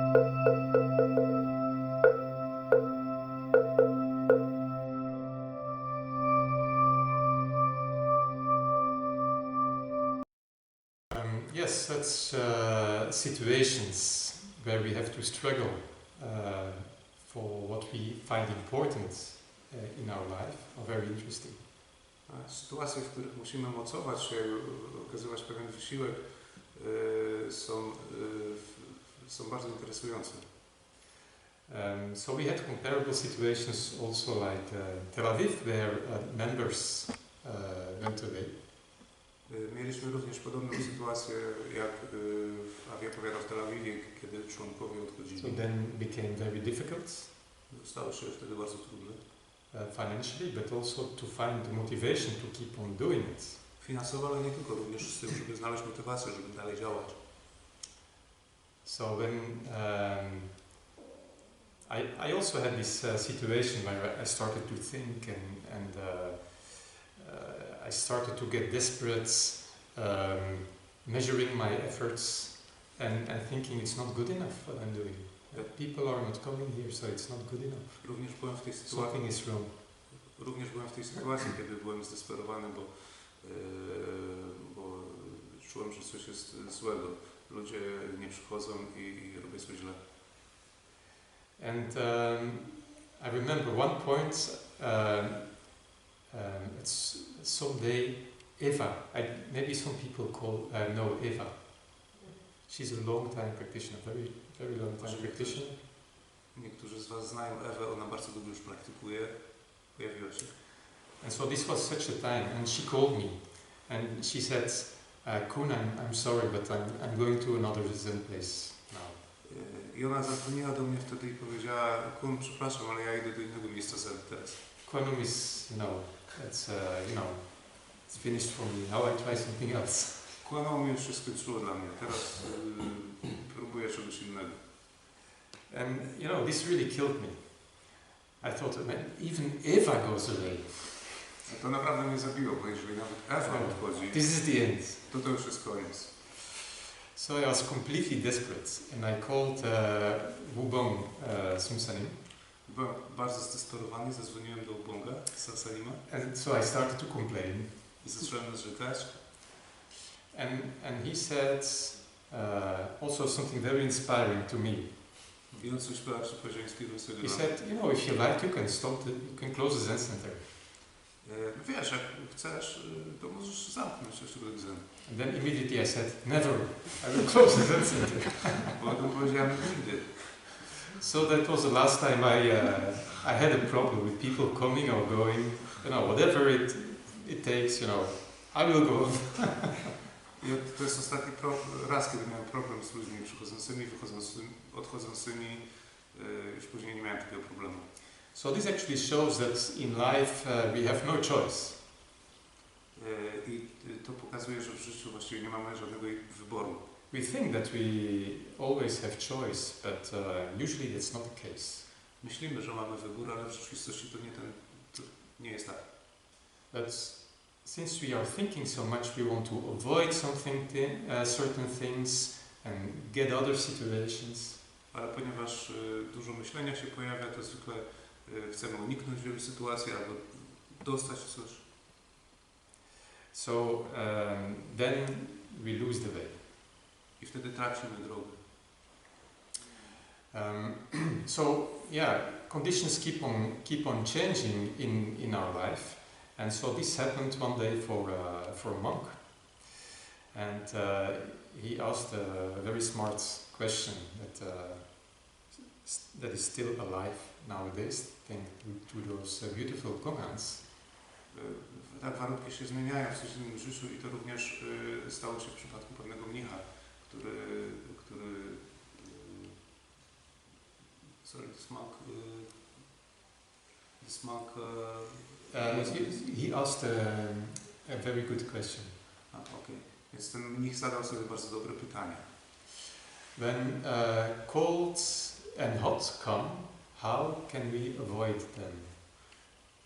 Yes, that's situations where we have to struggle for what we find important in our life are very interesting. Sytuacje, w których musimy mocować się, okazywać pewien wysiłek, są bardzo interesujące. So we had comparable situations also like Tel Aviv, where members went away. Mieliśmy również podobną sytuację, jak Avi opowiadał w Tel Awiwie, kiedy członkowie odchodzili. So then became very difficult. Stało się wtedy bardzo trudne. Financially, but also to find the motivation to keep on doing it. Finansowo, ale nie tylko, również z tym, żeby znaleźć motywację, żeby dalej działać. So when I also had this situation where I started to think and I started to get desperate, measuring my efforts and thinking it's not good enough what I'm doing. People are not coming here, so it's not good enough. Również byłem w tej sytuacji. Something is wrong. Również byłem w tej sytuacji, kiedy byłem zdesperowany, bo czułem, że coś jest złego. Ludzie nie przychodzą i robię coś źle. And I remember one point, it's someday Eva, maybe some people know Eva. She's a long time practitioner, very long time practitioner. Niektórzy z Was znają Ewę, ona bardzo długo już praktykuje, pojawiła się. And so this was such a time, and she called me, and she said, Koen, I'm sorry, but I'm going to another Zen place now. I ona zadzwoniła do mnie wtedy i powiedziała, Koen, przepraszam, ale ja idę do innego miejsca Zen teraz. Kwan is, it's finished for me. Now I try something else. Kwan już się skończyło dla mnie. Teraz próbuję czegoś innego. And this really killed me. I thought, man, even Eva goes away. To naprawdę mnie zabiło, bo jeżeli nawet Ewa odchodzi, this is the end. To już jest koniec. So I was completely desperate, and I called Bong Seung Sahn. Byłem bardzo zdesperowany, zadzwoniłem do Bonga, Sansanima. And so I started to complain. I zacząłem narzekać. And he said also something very inspiring to me. I on coś powiedział inspirującego. He said, if you like, you can close the Zen center. Wiesz, jak chcesz, to możesz zamknąć ośrodek Zen. And then immediately I said, never, I will close the Zen center. Potem powiedziałem nigdy. So that was the last time I had a problem with people coming or going, whatever it takes, I will go. I to jest ostatni raz, kiedy miałem problem z ludźmi przychodzącymi, odchodzącymi. Już później nie miałem takiego problemu. So this actually shows that in life we have no choice. I to pokazuje, że w życiu właściwie nie mamy żadnego wyboru. We think that we always have choice, but usually that's not the case. Myślimy, że mamy wybór, ale w rzeczywistości to nie jest tak. But since we are thinking so much, we want to avoid certain things and get other situations. Ale ponieważ dużo myślenia się pojawia, to zwykle chcemy uniknąć wielu sytuacji albo dostać coś. So then we lose the way. I wtedy tracimy drogę. So conditions keep on changing in our life, and so this happened one day for a monk, and he asked a very smart question that is still alive nowadays, thanks to those beautiful koans. Tak, warunki się zmieniają w codziennym życiu i to również stało się w przypadku pewnego mnicha, który he asked a very good question. Okay. Więc ten mnich zadał sobie bardzo dobre pytanie. When cold and hot come, how can we avoid them?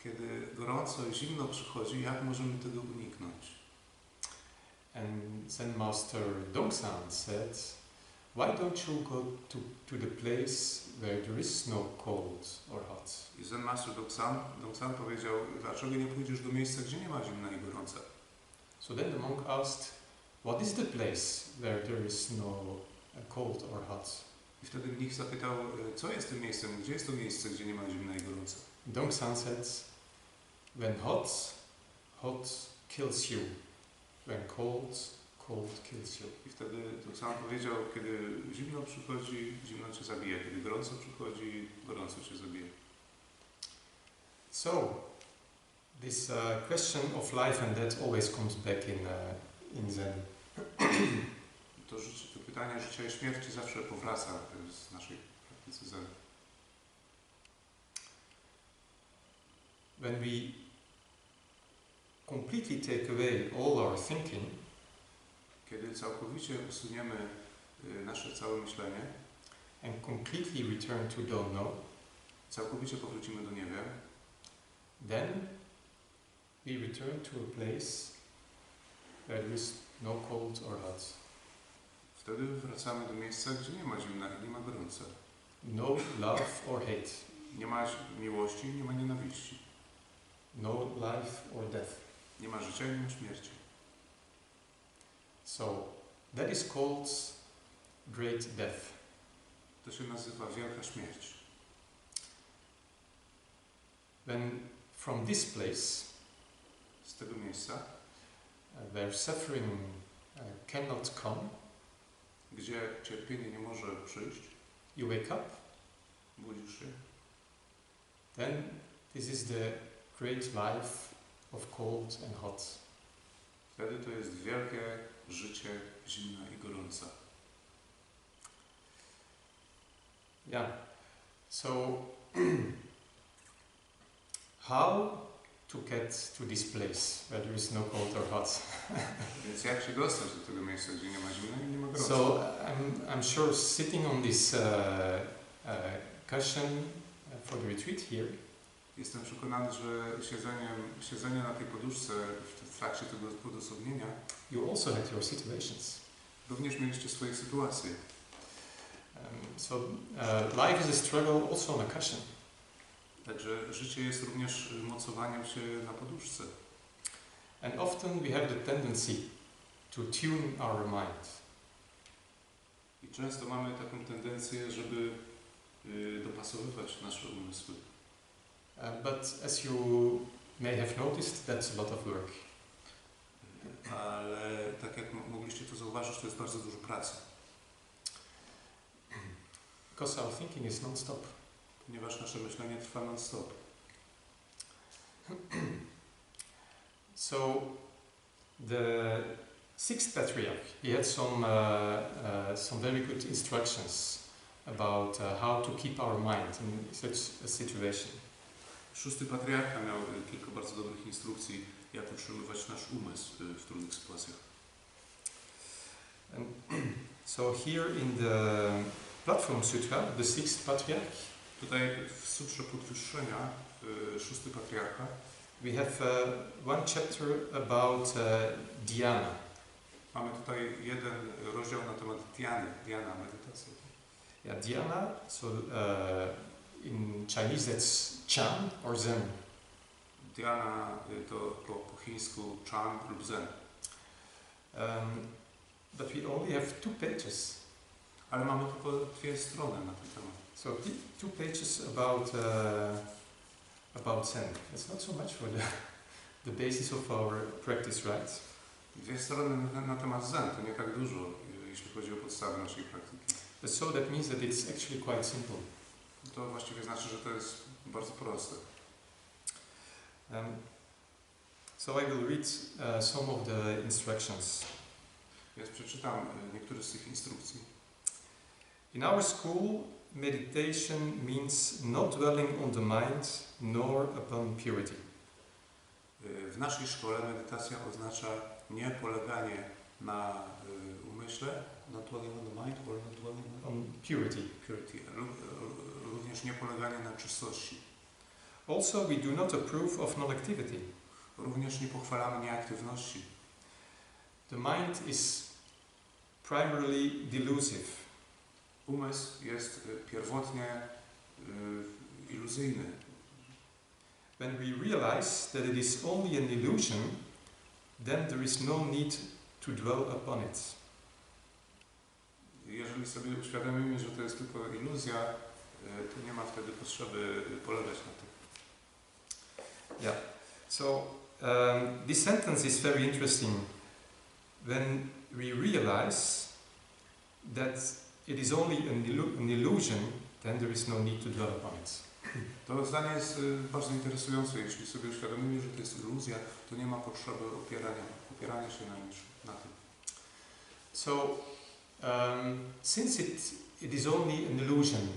Kiedy gorąco i zimno przychodzi, jak możemy tego uniknąć? And Zen Master Seung Sahn said, why don't you go to the place where there is no cold or hot? I Zen Master Seung Sahn powiedział, dlaczego nie pójdziesz do miejsca, gdzie nie ma zimna i gorąca? So then the monk asked, what is the place where there is no cold or hot? I wtedy mnich zapytał, co jest tym miejscem, gdzie jest to miejsce, gdzie nie ma zimna i gorąca? Dong San said, when hot, hot kills you. When cold, cold kills you. I wtedy to sam powiedział, kiedy zimno przychodzi, zimno cię zabije. Kiedy gorąco przychodzi, gorąco cię zabije. So, this question of life and death always comes back in Zen. To pytanie życia i śmierci zawsze powraca z naszej praktyce Zen. When we completely take away all our thinking, kiedy całkowicie usuniemy nasze całe myślenie and completely return to don't know, całkowicie powrócimy do nie wiem, then we return to a place where there is no cold or hot. Wtedy wracamy do miejsca, gdzie nie ma zimna i nie ma gorąca. No love or hate. Nie ma miłości, nie ma nienawiści. No life or death. Nie ma życia i nie ma śmierci. So that is called great death. To się nazywa wielka śmierć. When from this place, z tego miejsca, where suffering cannot come, gdzie cierpienie nie może przyjść, you wake up, budzisz się, then this is the great life of cold and hot. Wtedy to jest wielkie życie zimna i gorąca. Yeah. So how to get to this place where there is no cold or hot? Więc jak się dostać do tego miejsca, gdzie nie ma zimna i nie ma gorąca? So I'm sure sitting on this cushion for the retreat here, jestem przekonany, że siedzenie na tej poduszce w trakcie tego odosobnienia, you also had your situations. Również mieliście swoje sytuacje. So life is a struggle also on a cushion. Także życie jest również mocowaniem się na poduszce. And often we have the tendency to tune our mind. I często mamy taką tendencję, żeby dopasowywać nasze umysły. But as you may have noticed, that's a lot of work. Ale tak jak mogliście to zauważyć, to jest bardzo dużo pracy. Because our thinking is non-stop. Ponieważ nasze myślenie trwa non-stop. So the sixth patriarch, he had some very good instructions about how to keep our mind in such a situation. Szósty patriarcha miał kilka bardzo dobrych instrukcji, jak utrzymywać nasz umysł w trudnych sytuacjach. And so here in the Platform Sutra, the sixth patriarch, tutaj w Sutrze Podwyższenia, szósty patriarcha, we have one chapter about dhyana. mamy tutaj jeden rozdział na temat dhyana, medytacji. Yeah, dhyana, so in Chinese that's Chan or Zen. Dhyana to po chińsku Chan lub Zen. But we only have 2 pages. Ale mamy tylko 2 strony na ten temat. So 2 pages about Zen. It's not so much for the basis of our practice, right? 2 strony na temat Zen to nie tak dużo, jeśli chodzi o podstawy naszej praktyki. But so that means that it's actually quite simple. To właściwie znaczy, że to jest bardzo proste. So I will read some of the instructions. Więc przeczytam niektóre z tych instrukcji. In our school, meditation means not dwelling on the mind nor upon purity. W naszej szkole medytacja oznacza nie poleganie na umyśle, not dwelling on the mind or not dwelling on purity. Również nie poleganie na czystości. Also, we do not approve of non-activity. Również nie pochwalamy nieaktywności. The mind is primarily delusive. umysł jest pierwotnie iluzyjny. When we realize that it is only an illusion, then there is no need to dwell upon it. Jeżeli sobie uświadomimy, że to jest tylko iluzja, to nie ma wtedy potrzeby polegać na tym. Yeah. So this sentence is very interesting. When we realize that it is only an illusion, then there is no need to dwell upon it. To zdanie jest bardzo interesujące. Jeśli sobie uświadomimy, że to jest iluzja, to nie ma potrzeby opierania się na tym. So, since it is only an illusion,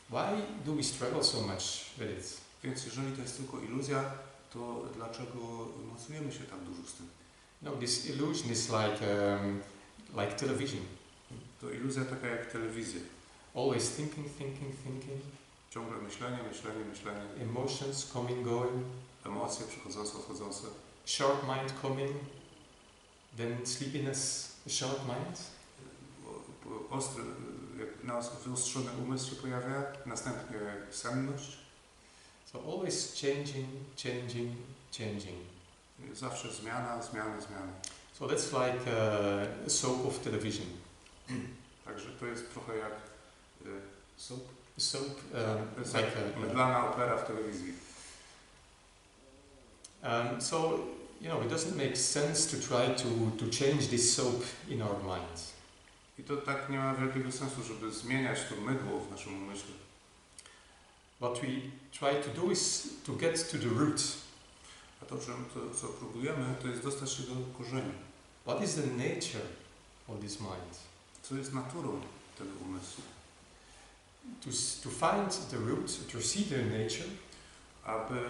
why do we struggle so much with it? Więc jeżeli to jest tylko iluzja, to dlaczego mocujemy się tak dużo z tym? No, this illusion is like television. To iluzja taka jak telewizja. Always thinking. Ciągle myślenie. Emotions coming, going. Emocje przychodzące, odchodzące. Sharp mind coming. Then sleepiness, sharp mind. Ostry, wyostrzony umysł się pojawia. Następnie senność. So always changing. Zawsze zmiana. So that's like a soap of television. Także to jest trochę jak soap. To jest like mydlana opera w telewizji. So, you know, it doesn't make sense to try to change this soap in our mind. I to tak nie ma wielkiego sensu, żeby zmieniać to mydło w naszym umyśle. What we try to do is to get to the root. A to, co próbujemy, to jest dostać się do korzeni. What is the nature of this mind? Co jest naturą tego umysłu? To find the root, to see their nature. Aby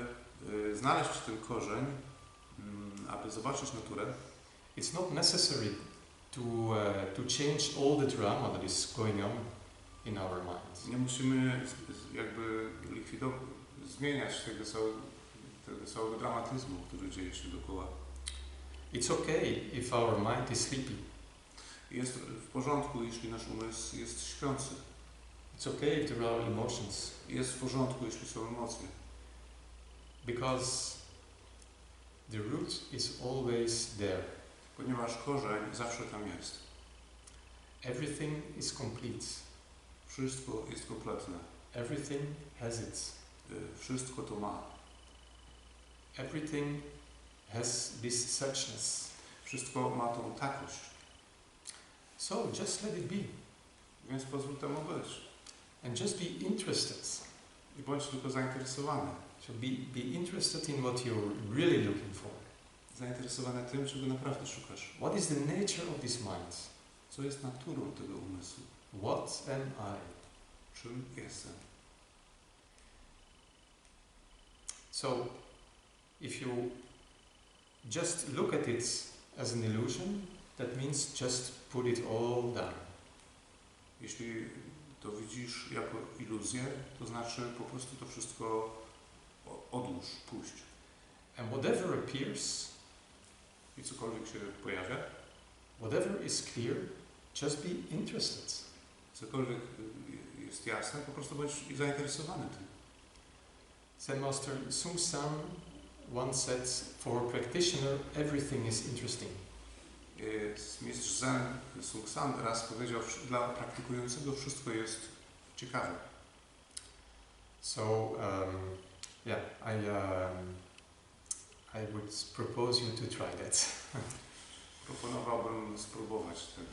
znaleźć ten korzeń, aby zobaczyć naturę. It's not necessary to change all the drama that is going on in our mind. Nie musimy jakby zmieniać tego całego dramatyzmu, który dzieje się dookoła. It's okay if our mind is sleepy. Jest w porządku, jeśli nasz umysł jest śpiący. It's okay if there are emotions. Jest w porządku, jeśli są emocje. Because the root is always there. Ponieważ korzeń zawsze tam jest. Everything is complete. Wszystko jest kompletne. Everything has it. Wszystko to ma. Everything has this suchness. Wszystko ma tą takość. So just let it be. Więc pozwól temu być. And just be interested. I bądź tylko zainteresowany. So be interested in what you're really looking for. Zainteresowany tym, czego naprawdę szukasz. What is the nature of this mind? Co jest naturą tego umysłu? What am I? Czym jestem? So, if you just look at it as an illusion, that means just put it all down. Jeśli to widzisz jako iluzję, to znaczy po prostu to wszystko odłóż, puść. And whatever appears, i cokolwiek się pojawia, whatever is clear, just be interested. Cokolwiek jest jasne, po prostu bądź zainteresowany tym. Zen Master Seung Sahn once said, for a practitioner, everything is interesting. Mistrz Zen Seung Sahn raz powiedział, dla praktykującego wszystko jest ciekawe. So, yeah, I would propose you to try that. Proponowałbym spróbować tego.